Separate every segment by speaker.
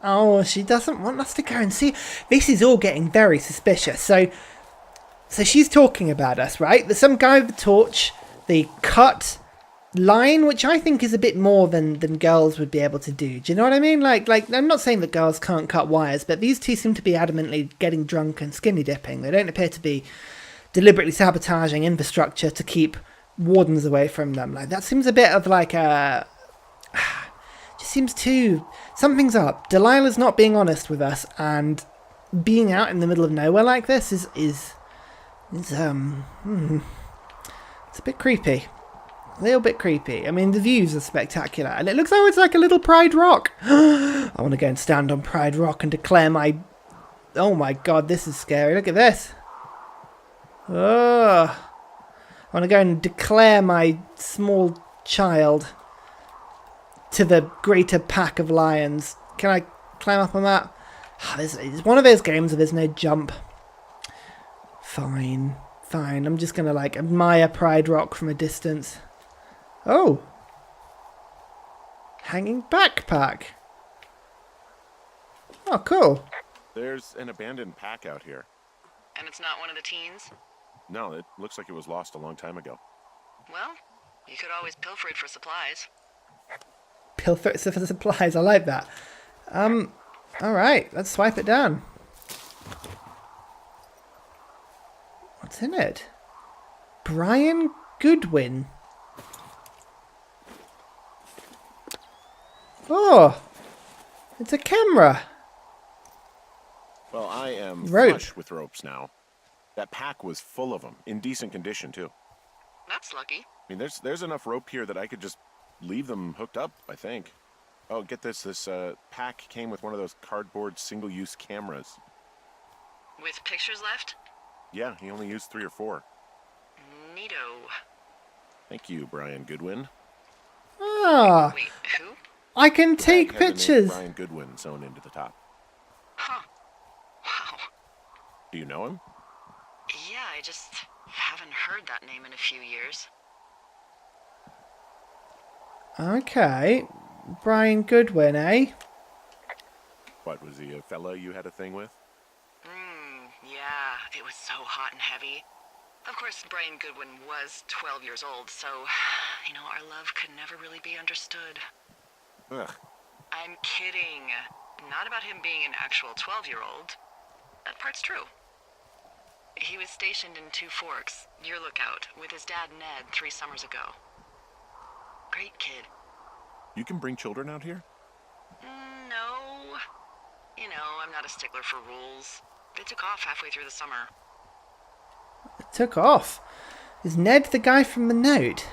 Speaker 1: Oh, she doesn't want us to go and see. This is all getting very suspicious. So she's talking about us, right? There's some guy with a torch. They cut line, which I think is a bit more than girls would be able to do. Do you know what I mean? Like I'm not saying that girls can't cut wires, but these two seem to be adamantly getting drunk and skinny dipping. They don't appear to be deliberately sabotaging infrastructure to keep wardens away from them. Like that seems a bit of like a just seems too something's up. Delilah's not being honest with us, and being out in the middle of nowhere like this is it's a bit creepy. A little bit creepy. I mean, the views are spectacular, and it looks like it's like a little Pride Rock. I want to go and stand on Pride Rock and declare my... Oh my god, this is scary. Look at this. Oh, I want to go and declare my small child to the greater pack of lions. Can I climb up on that? It's one of those games where there's no jump. Fine. I'm just going to like admire Pride Rock from a distance. Oh. Hanging backpack. Oh, cool.
Speaker 2: There's an abandoned pack out here.
Speaker 3: And it's not one of the teens?
Speaker 2: No, it looks like it was lost a long time ago.
Speaker 3: Well, you could always pilfer it for supplies.
Speaker 1: Pilfer it for supplies. I like that. Alright, let's swipe it down. What's in it? Brian Goodwin. Oh, it's a camera.
Speaker 2: Well, I am
Speaker 1: Rope.
Speaker 2: flush with ropes now. That pack was full of them, in decent condition too.
Speaker 3: That's lucky.
Speaker 2: I mean, there's enough rope here that I could just leave them hooked up, I think. Oh, get this. This pack came with one of those cardboard single-use cameras.
Speaker 3: With pictures left?
Speaker 2: Yeah, he only used 3 or 4.
Speaker 3: Neato.
Speaker 2: Thank you, Brian Goodwin.
Speaker 1: Ah,
Speaker 3: Wait, who?
Speaker 1: I can take
Speaker 2: Had the name
Speaker 1: pictures.
Speaker 2: Brian Goodwin sewn into the top.
Speaker 3: Huh. Wow.
Speaker 2: Do you know him?
Speaker 3: Yeah, I just haven't heard that name in a few years.
Speaker 1: Okay, Brian Goodwin, eh?
Speaker 2: What, was he a fella you had a thing with?
Speaker 3: Yeah, it was so hot and heavy. Of course, Brian Goodwin was 12 years old, so, our love could never really be understood.
Speaker 2: Ugh.
Speaker 3: I'm kidding. Not about him being an actual 12-year-old. That part's true. He was stationed in Two Forks, your lookout, with his dad Ned 3 summers ago. Great kid.
Speaker 2: You can bring children out here?
Speaker 3: No. I'm not a stickler for rules. They took off halfway through the summer.
Speaker 1: It took off. Is Ned the guy from the note?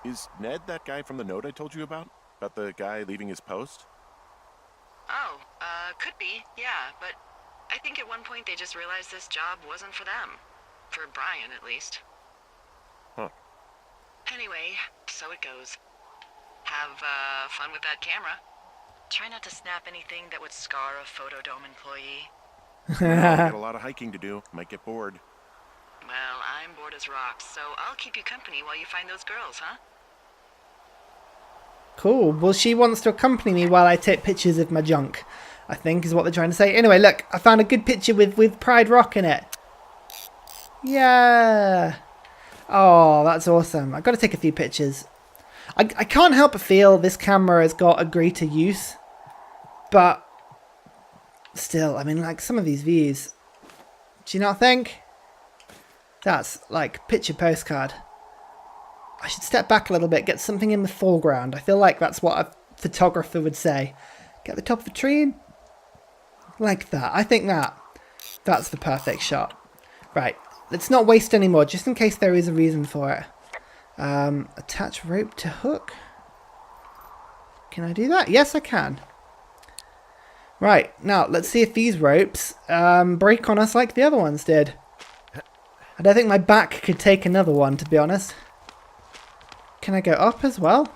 Speaker 2: Is Ned that guy from the note I told you about? About the guy leaving his post?
Speaker 3: Oh, could be, yeah, but I think at one point they just realized this job wasn't for them. For Brian, at least.
Speaker 2: Huh.
Speaker 3: Anyway, so it goes. Have, fun with that camera. Try not to snap anything that would scar a Photodome employee.
Speaker 2: I got a lot of hiking to do. Might get bored.
Speaker 3: Well, I'm bored as rocks, so I'll keep you company while you find those girls, huh?
Speaker 1: Cool. Well, she wants to accompany me while I take pictures of my junk, I think is what they're trying to say. Anyway, look, I found a good picture with Pride Rock in it. Yeah. Oh, that's awesome. I've got to take a few pictures. I can't help but feel this camera has got a greater use. But still, I mean, like some of these views. Do you not think? That's like picture postcard. I should step back a little bit, get something in the foreground. I feel like that's what a photographer would say. Get the top of the tree in. Like that. I think that's the perfect shot. Right. Let's not waste any more, just in case there is a reason for it. Attach rope to hook. Can I do that? Yes, I can. Right. Now, let's see if these ropes break on us like the other ones did. I don't think my back could take another one, to be honest. Can I go up as well?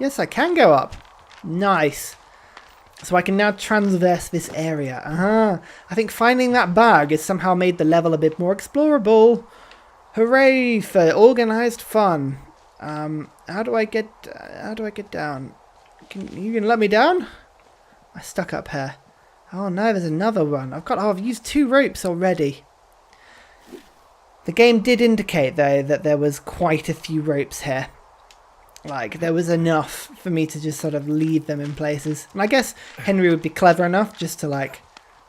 Speaker 1: Yes, I can go up. Nice. So I can now transverse this area. I think finding that bag has somehow made the level a bit more explorable. Hooray for organised fun. How do I get down? You can let me down? I stuck up here. Oh no, there's another one. I've used 2 ropes already. The game did indicate, though, that there was quite a few ropes here. Like, there was enough for me to just sort of leave them in places. And I guess Henry would be clever enough just to, like,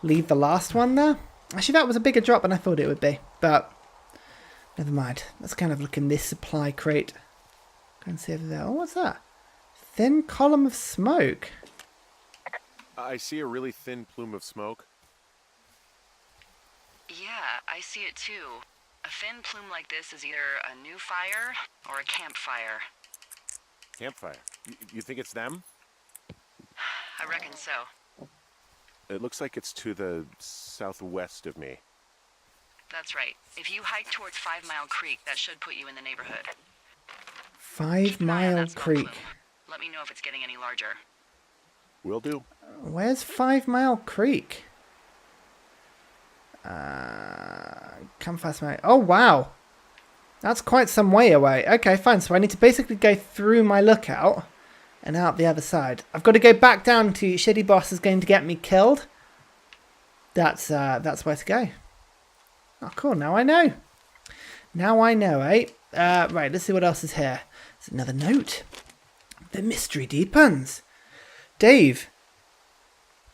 Speaker 1: leave the last one there. Actually, that was a bigger drop than I thought it would be. But, never mind. Let's kind of look in this supply crate. Go and see over there. Oh, what's that? Thin column of smoke.
Speaker 2: I see a really thin plume of smoke.
Speaker 3: Yeah, I see it too. A thin plume like this is either a new fire or a campfire.
Speaker 2: Campfire. You think it's them?
Speaker 3: I reckon so.
Speaker 2: It looks like it's to the southwest of me.
Speaker 3: That's right. If you hike towards 5 Mile Creek, that should put you in the neighborhood.
Speaker 1: 5
Speaker 3: Keep an eye on
Speaker 1: Mile
Speaker 3: that smoke
Speaker 1: Creek.
Speaker 3: plume. Let me know if it's getting any larger.
Speaker 2: Will do.
Speaker 1: Where's 5 Mile Creek? Campfire smoke. Oh, wow. That's quite some way away. Okay, fine. So I need to basically go through my lookout and out the other side. I've got to go back down to Shitty Boss is going to get me killed. That's where to go. Oh, cool. Now I know. Now I know, eh? Right, let's see what else is here. There's another note. The mystery deepens. Dave,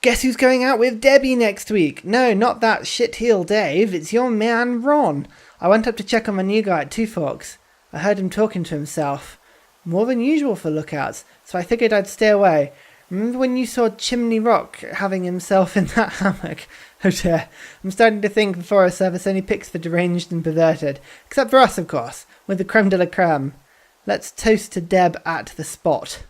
Speaker 1: guess who's going out with Debbie next week? No, not that shitheel Dave. It's your man, Ron. I went up to check on my new guy at Two Forks. I heard him talking to himself. More than usual for lookouts, so I figured I'd stay away. Remember when you saw Chimney Rock having himself in that hammock? Oh dear. I'm starting to think the Forest Service only picks the deranged and perverted. Except for us, of course, with the creme de la creme. Let's toast to Deb at the spot.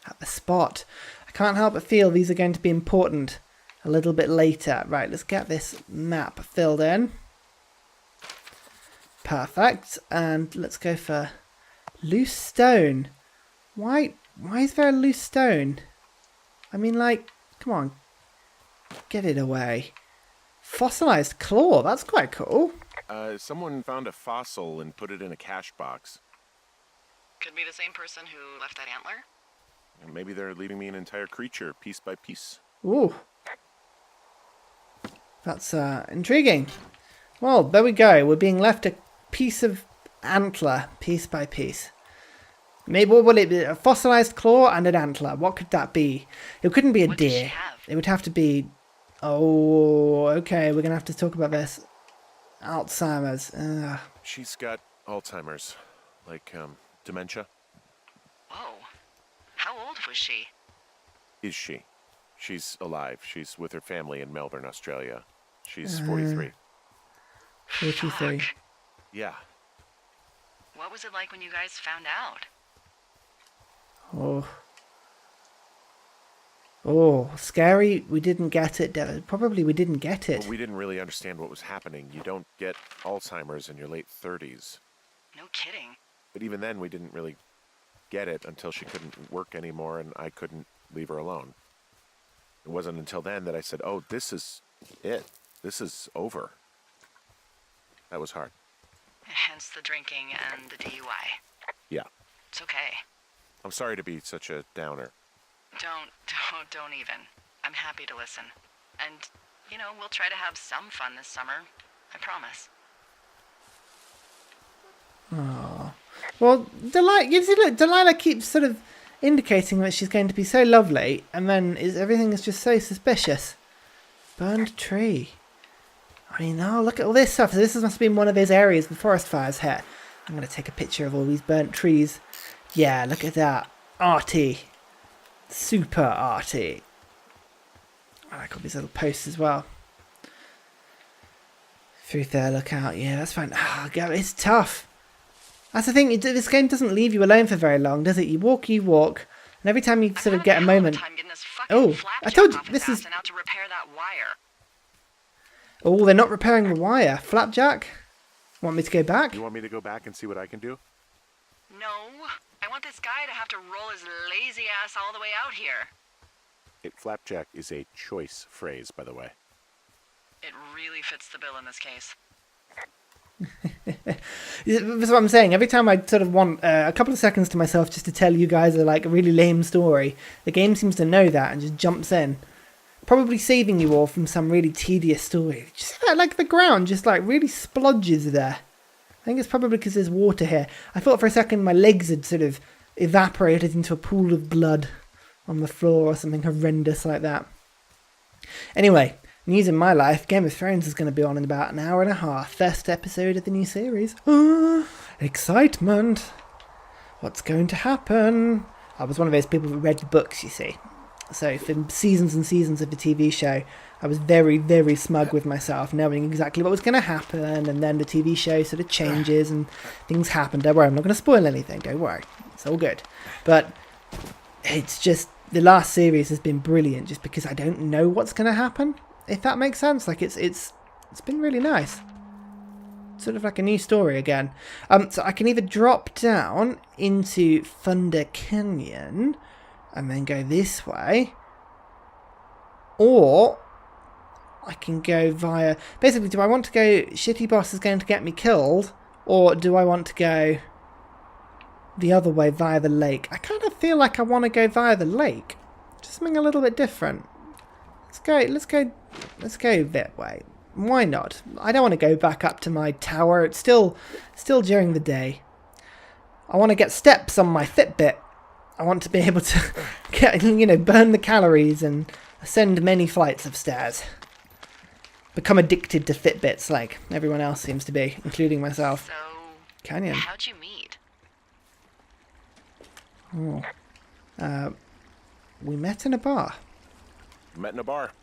Speaker 1: At the spot. I can't help but feel these are going to be important a little bit later. Right, let's get this map filled in. Perfect. And let's go for loose stone. Why is there a loose stone? I mean, like, come on. Get it away. Fossilized claw. That's quite cool.
Speaker 2: Someone found a fossil and put it in a cache box.
Speaker 3: Could be the same person who left that antler.
Speaker 2: And maybe they're leaving me an entire creature, piece by piece.
Speaker 1: Ooh. That's intriguing. Well, there we go. We're being left a piece of antler, piece by piece. Maybe what will it be? A fossilized claw and an antler. What could that be? It couldn't be a
Speaker 3: What does she
Speaker 1: deer.
Speaker 3: have?
Speaker 1: It would have to be... Oh, okay. We're going to have to talk about this. Alzheimer's.
Speaker 2: She's got Alzheimer's. Like, dementia.
Speaker 3: Whoa. How old was she?
Speaker 2: Is she? She's alive. She's with her family in Melbourne, Australia. She's 43.
Speaker 1: 43.
Speaker 3: Fuck.
Speaker 2: Yeah.
Speaker 3: What was it like when you guys found out?
Speaker 1: Oh. Oh, scary. We didn't get it. Probably we didn't get it.
Speaker 2: Well, we didn't really understand what was happening. You don't get Alzheimer's in your late 30s.
Speaker 3: No kidding.
Speaker 2: But even then, we didn't really get it until she couldn't work anymore and I couldn't leave her alone. It wasn't until then that I said, oh, this is it. This is over. That was hard.
Speaker 3: Hence the drinking and the DUI.
Speaker 2: Yeah.
Speaker 3: It's okay.
Speaker 2: I'm sorry to be such a downer.
Speaker 3: Don't even. I'm happy to listen. And, you know, we'll try to have some fun this summer. I promise.
Speaker 1: Oh. Well, Delilah keeps sort of indicating that she's going to be so lovely, and then everything is just so suspicious. Burned tree. I mean, oh, look at all this stuff. This must have been one of those areas with forest fires here. I'm going to take a picture of all these burnt trees. Yeah, look at that. Arty. Super arty. I like all these little posts as well. Through there, look out. Yeah, that's fine. It's tough. That's the thing. This game doesn't leave you alone for very long, does it? You walk, and every time you sort of get a moment. Oh, I told you this is.
Speaker 3: Out to repair that wire.
Speaker 1: Oh, they're not repairing the wire. Flapjack? Want me to go back?
Speaker 2: You want me to go back and see what I can do?
Speaker 3: No, I want this guy to have to roll his lazy ass all the way out here.
Speaker 2: Flapjack is a choice phrase, by the way.
Speaker 3: It really fits the bill in this case.
Speaker 1: That's what I'm saying. Every time I sort of want a couple of seconds to myself just to tell you guys a really lame story, the game seems to know that and just jumps in Probably saving you all from some really tedious story. Just like the ground just like really splodges there. I think it's probably because there's water here. I thought for a second my legs had sort of evaporated into a pool of blood on the floor or something horrendous like that. Anyway, news in my life, Game of Thrones is going to be on in about an hour and a half. First episode of the new series. Excitement. What's going to happen? I was one of those people that read the books, you see. So for seasons and seasons of the TV show, I was very, very smug with myself, knowing exactly what was going to happen, and then the TV show sort of changes and things happen. Don't worry, I'm not going to spoil anything, don't worry. It's all good. But it's just, the last series has been brilliant just because I don't know what's going to happen, if that makes sense. Like, it's been really nice. Sort of like a new story again. So I can either drop down into Thunder Canyon and then go this way, or I can go via... Basically, do I want to go Shitty Boss is going to get me killed, or do I want to go the other way via the lake? I kind of feel like I want to go via the lake. Just something a little bit different. Let's go that way. Why not? I don't want to go back up to my tower. It's still during the day. I want to get steps on my Fitbit. I want to be able to get, burn the calories and ascend many flights of stairs. Become addicted to Fitbits like everyone else seems to be, including myself.
Speaker 3: So,
Speaker 1: Canyon.
Speaker 3: how'd you meet?
Speaker 1: We met in a bar.
Speaker 2: Met in a bar.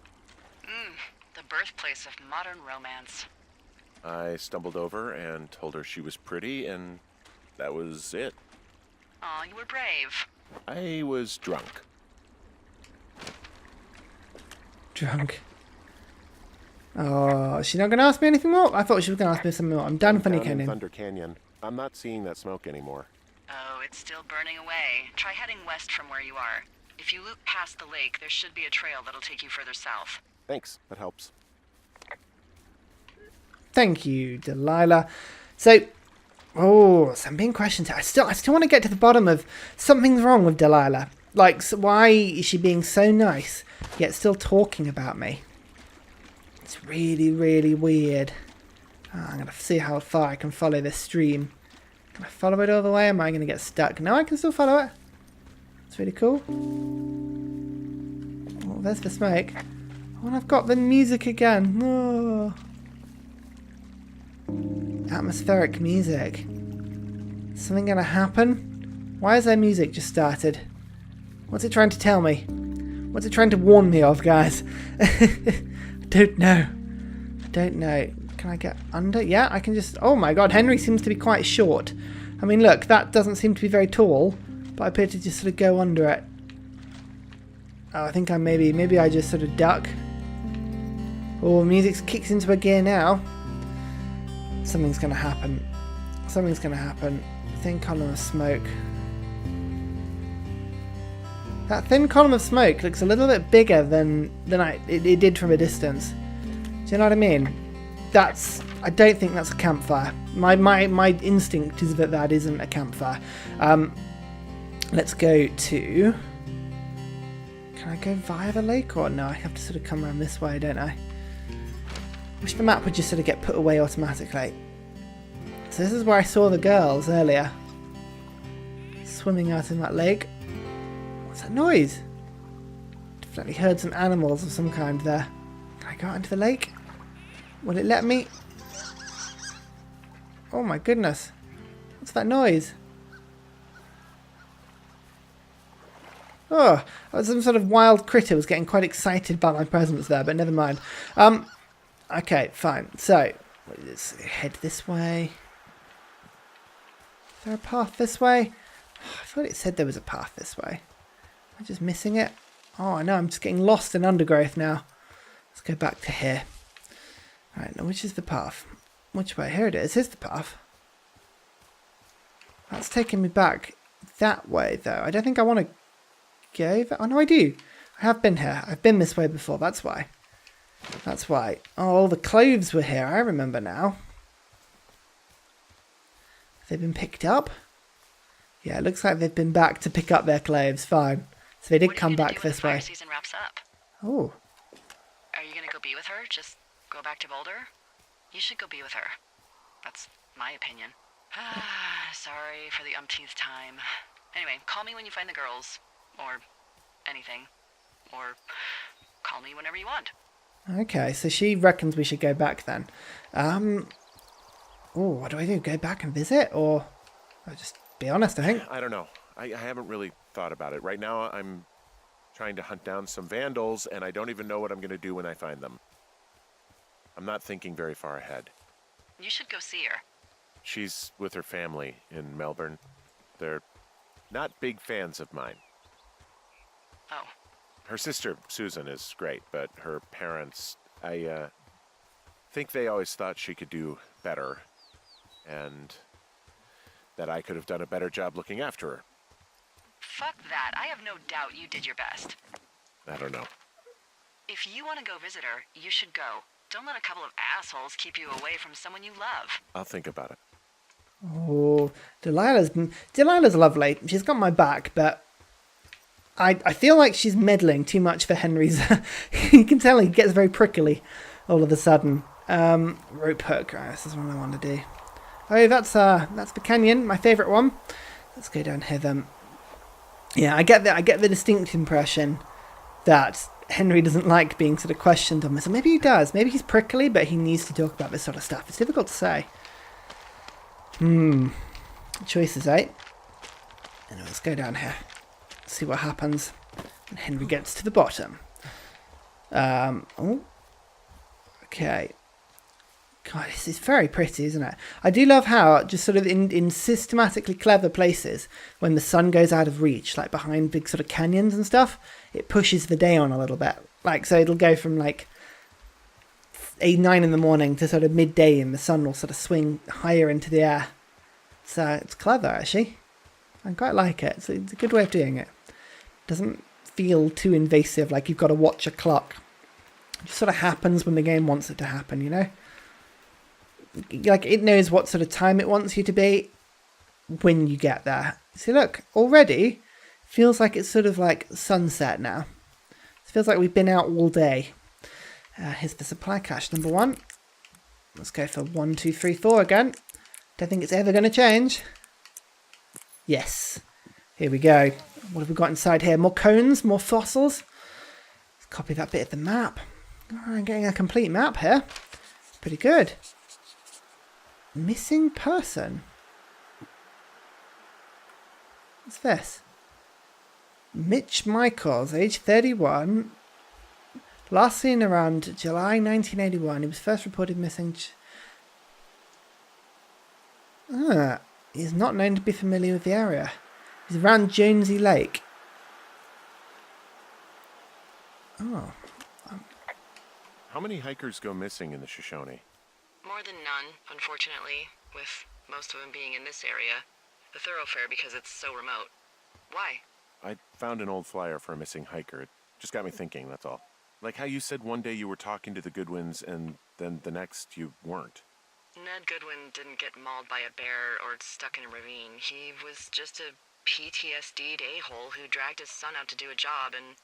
Speaker 3: The birthplace of modern romance.
Speaker 2: I stumbled over and told her she was pretty, and that was it.
Speaker 3: Aw, you were brave.
Speaker 2: I was drunk.
Speaker 1: Drunk. Oh, she's not going to ask me anything more? I thought she was going to ask me something more. I'm done Funny
Speaker 2: Down in
Speaker 1: Canyon.
Speaker 2: Thunder Canyon. I'm not seeing that smoke anymore.
Speaker 3: Oh, it's still burning away. Try heading west from where you are. If you loop past the lake, there should be a trail that'll take you further south.
Speaker 2: Thanks, that helps.
Speaker 1: Thank you, Delilah. So, I'm being questioned. I still want to get to the bottom of something's wrong with Delilah. Like, so why is she being so nice, yet still talking about me? It's really, really weird. I'm going to see how far I can follow this stream. Can I follow it all the way? Am I going to get stuck? No, I can still follow it. It's really cool. Oh, there's the smoke. Oh, and I've got the music again. Oh. Atmospheric music. Is something going to happen? Why has their music just started? What's it trying to tell me? What's it trying to warn me of, guys? I don't know. Can I get under? Yeah, I can just... Oh my god, Henry seems to be quite short. I mean, look, that doesn't seem to be very tall, but I appear to just sort of go under it. Oh, I think maybe I just sort of duck. Oh, music kicks into a gear now. Something's going to happen. Thin column of smoke. That thin column of smoke looks a little bit bigger than it did from a distance. Do you know what I mean? I don't think that's a campfire. My instinct is that isn't a campfire. Let's go to... Can I go via the lake or no? I have to sort of come around this way, don't I? Wish the map would just sort of get put away automatically. So this is where I saw the girls earlier. Swimming out in that lake. What's that noise? Definitely heard some animals of some kind there. Can I go out into the lake? Will it let me? Oh my goodness. What's that noise? Oh, some sort of wild critter was getting quite excited by my presence there, but never mind. Okay, fine. So, let's head this way. Is there a path this way? I thought it said there was a path this way. Am I just missing it? Oh, no, I'm just getting lost in undergrowth now. Let's go back to here. Alright, now which is the path? Which way? Here it is. Here's the path. That's taking me back that way, though. I don't think I want to go that... Oh, no, I do. I have been here. I've been this way before. That's why. That's why. Oh, the cloves were here. I remember now. Have they been picked up? Yeah, it looks like they've been back to pick up their cloves. Fine. So they did come back this way.
Speaker 3: season wraps up?
Speaker 1: Oh.
Speaker 3: be with her, just go back to Boulder, you should go be with her. That's my opinion. Sorry for the umpteenth time. Anyway, call me when you find the girls. Or anything. Or call me whenever you want.
Speaker 1: Okay, so she reckons we should go back then. What do I do? Go back and visit? Or I'll just be honest, I think.
Speaker 2: I don't know. I haven't really thought about it. Right now, I'm trying to hunt down some vandals, and I don't even know what I'm going to do when I find them. I'm not thinking very far ahead.
Speaker 3: You should go see her.
Speaker 2: She's with her family in Melbourne. They're not big fans of mine.
Speaker 3: Oh.
Speaker 2: Her sister, Susan, is great, but her parents, I think they always thought she could do better, and that I could have done a better job looking after her.
Speaker 3: Fuck that. I have no doubt you did your best.
Speaker 2: I don't know.
Speaker 3: If you want to go visit her, you should go. Don't let a couple of assholes keep you away from someone you love.
Speaker 2: I'll think about it.
Speaker 1: Oh, Delilah's lovely. She's got my back, but I feel like she's meddling too much for Henry's. You can tell he gets very prickly all of a sudden. Rope hook. Oh, this is what I want to do. Oh, that's the canyon, my favourite one. Let's go down here then. Yeah, I get the distinct impression that Henry doesn't like being sort of questioned on this. Or maybe he does. Maybe he's prickly, but he needs to talk about this sort of stuff. It's difficult to say. Choices, eh? Anyway, let's go down here. See what happens when Henry gets to the bottom. Okay. God, this is very pretty, isn't it? I do love how, just sort of in systematically clever places, when the sun goes out of reach, like behind big sort of canyons and stuff, it pushes the day on a little bit. Like, so it'll go from like 8, 9 in the morning to sort of midday, and the sun will sort of swing higher into the air. So it's clever, actually. I quite like it. It's a good way of doing it. Doesn't feel too invasive, like you've got to watch a clock. It just sort of happens when the game wants it to happen, you know? Like, it knows what sort of time it wants you to be when you get there. See, look, already feels like it's sort of like sunset now. It feels like we've been out all day. Here's the supply cache, number 1. Let's go for 1, 2, 3, 4 again. Don't think it's ever going to change. Yes. Here we go. What have we got inside here? More cones, more fossils. Let's copy that bit of the map. Oh, I'm getting a complete map here. Pretty good. Missing person. What's this? Mitch Michaels, age 31. Last seen around July 1981. He was first reported missing. He's not known to be familiar with the area. He's around Jonesy Lake. Oh.
Speaker 2: How many hikers go missing in the Shoshone?
Speaker 3: More than none, unfortunately, with most of them being in this area. The thoroughfare because it's so remote. Why?
Speaker 2: I found an old flyer for a missing hiker. It just got me thinking, that's all. Like how you said one day you were talking to the Goodwins and then the next you weren't.
Speaker 3: Ned Goodwin didn't get mauled by a bear or stuck in a ravine. He was just a PTSD'd a-hole who dragged his son out to do a job and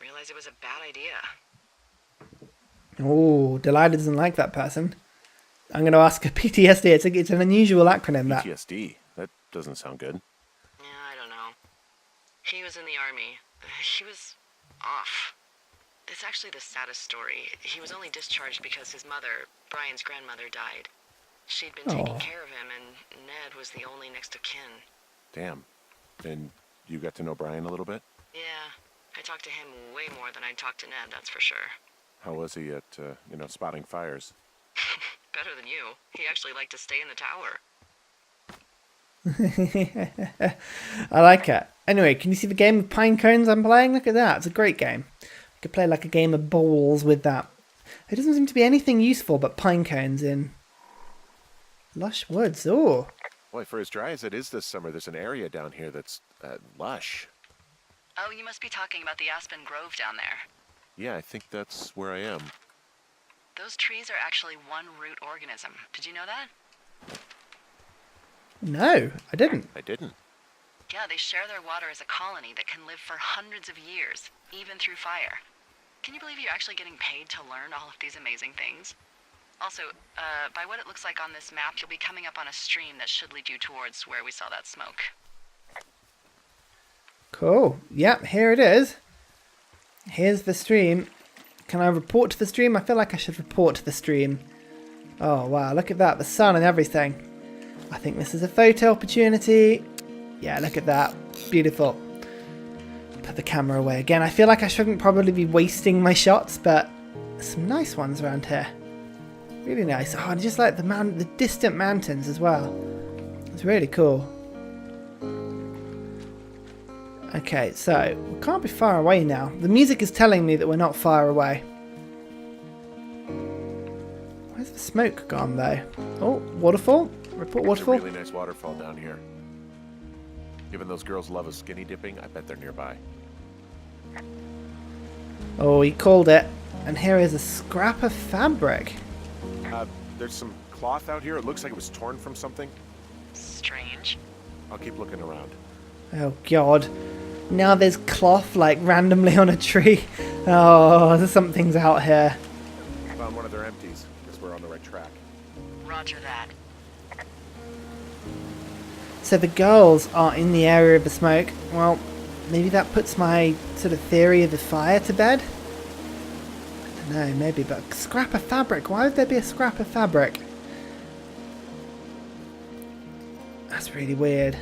Speaker 3: realized it was a bad idea.
Speaker 1: Oh, Delilah doesn't like that person. I'm going to ask her PTSD. It's an unusual acronym, that.
Speaker 2: PTSD? That doesn't sound good.
Speaker 3: Yeah, I don't know. He was in the army. He was off. It's actually the saddest story. He was only discharged because his mother, Brian's grandmother, died. She'd been taking care of him, and Ned was the only next of kin.
Speaker 2: Damn. And you got to know Brian a little bit?
Speaker 3: Yeah, I talked to him way more than I'd talked to Ned, that's for sure.
Speaker 2: How was he at, spotting fires?
Speaker 3: Better than you. He actually liked to stay in the tower.
Speaker 1: I like it. Anyway, can you see the game of pine cones I'm playing? Look at that. It's a great game. You could play like a game of bowls with that. There doesn't seem to be anything useful but pine cones in lush woods. Oh.
Speaker 2: Boy, for as dry as it is this summer, there's an area down here that's lush.
Speaker 3: Oh, you must be talking about the Aspen Grove down there.
Speaker 2: Yeah, I think that's where I am.
Speaker 3: Those trees are actually one root organism. Did you know that?
Speaker 1: No, I didn't.
Speaker 2: I didn't.
Speaker 3: Yeah, they share their water as a colony that can live for hundreds of years, even through fire. Can you believe you're actually getting paid to learn all of these amazing things? Also, by what it looks like on this map, you'll be coming up on a stream that should lead you towards where we saw that smoke.
Speaker 1: Cool. Yep, here it is. Here's the stream. Can I report to the stream? I feel like I should report to the stream. Oh, wow, look at that. The sun and everything. I think this is a photo opportunity. Yeah, look at that. Beautiful. Put the camera away again. I feel like I shouldn't probably be wasting my shots, but some nice ones around here. Really nice. Oh, and just like the distant mountains as well. It's really cool. Okay, so we can't be far away now. The music is telling me that we're not far away. Where's the smoke gone though? Oh, waterfall. Report waterfall.
Speaker 2: There's a really nice waterfall down here. Given those girls love a skinny dipping, I bet they're nearby.
Speaker 1: Oh, he called it. And here is a scrap of fabric.
Speaker 2: There's some cloth out here. It looks like it was torn from something.
Speaker 3: Strange.
Speaker 2: I'll keep looking around.
Speaker 1: Oh god. Now there's cloth like randomly on a tree. Oh, there's something's out here.
Speaker 2: Found one of their empties. Guess we're on the right track.
Speaker 3: Roger that.
Speaker 1: So the girls are in the area of the smoke. Well, maybe that puts my sort of theory of the fire to bed. I don't know, maybe, but scrap of fabric. Why would there be a scrap of fabric? That's really weird.